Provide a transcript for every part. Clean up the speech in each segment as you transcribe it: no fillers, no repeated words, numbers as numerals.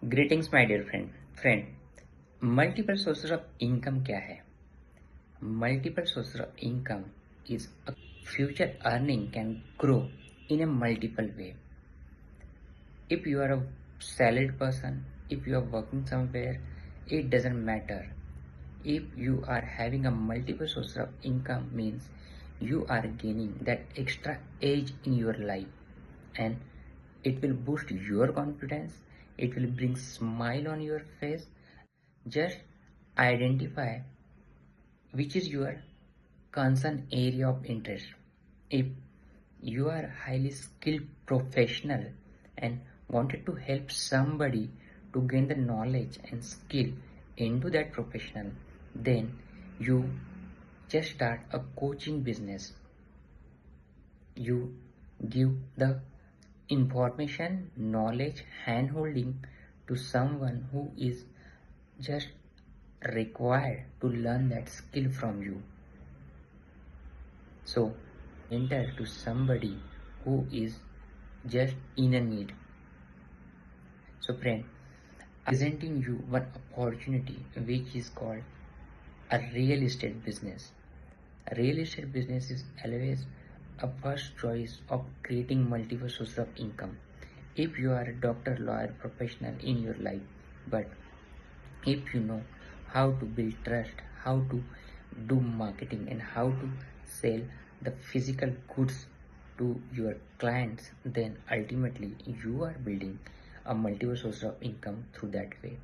Greetings my dear multiple sources of income क्या है? Multiple sources of income is a future earning can grow in a multiple way. If you are a salaried person, if you are working somewhere, it doesn't matter. If you are having a multiple source of income means you are gaining that extra edge in your life, and it will boost your confidence, it will bring smile on your face. Just identify which is your concern area of interest. If you are a highly skilled professional and wanted to help somebody to gain the knowledge and skill into that professional, then you just start a coaching business. You give the information, knowledge, hand holding to someone who is just required to learn that skill from you. So enter to somebody who is just in a need. So friend, I'm presenting you one opportunity which is called a real estate business. A real estate business is always a first choice of creating multiple sources of income. If you are a doctor, lawyer, professional in your life, but if you know how to build trust, how to do marketing, and how to sell the physical goods to your clients, then ultimately you are building a multiple source of income through that way.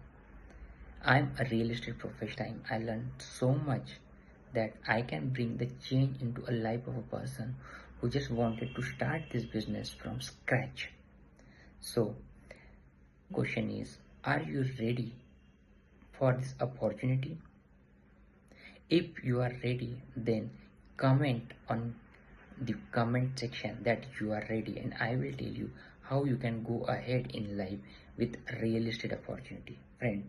I'm a real estate professional. I learned so much that I can bring the change into a life of a person who just wanted to start this business from scratch. So, question is, are you ready for this opportunity? If you are ready, then comment on the comment section that you are ready, and I will tell you how you can go ahead in life with real estate opportunity. Friend,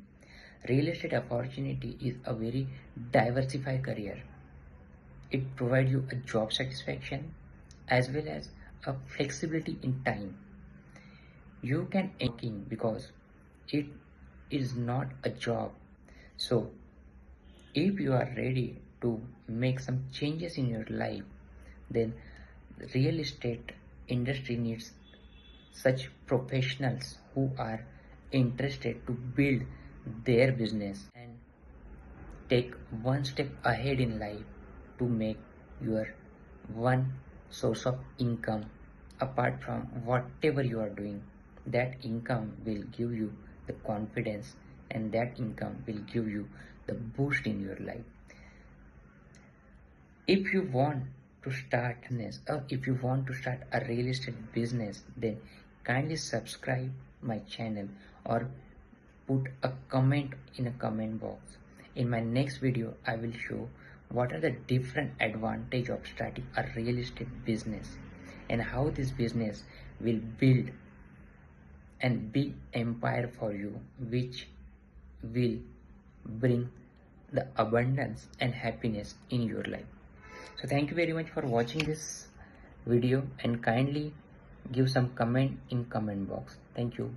real estate opportunity is a very diversified career. It provides you a job satisfaction as well as a flexibility in time. You can working because it is not a job. So if you are ready to make some changes in your life, then the real estate industry needs such professionals who are interested to build their business and take one step ahead in life to make your one source of income apart from whatever you are doing. That income will give you the confidence, and that income will give you the boost in your life. If you want to start business, or if you want to start a real estate business, then kindly subscribe my channel or put a comment in a comment box. In my next video, I will show what are the different advantage of starting a real estate business and how this business will build and big empire for you, which will bring the abundance and happiness in your life. So thank you very much for watching this video, and kindly give some comment in comment box. Thank you.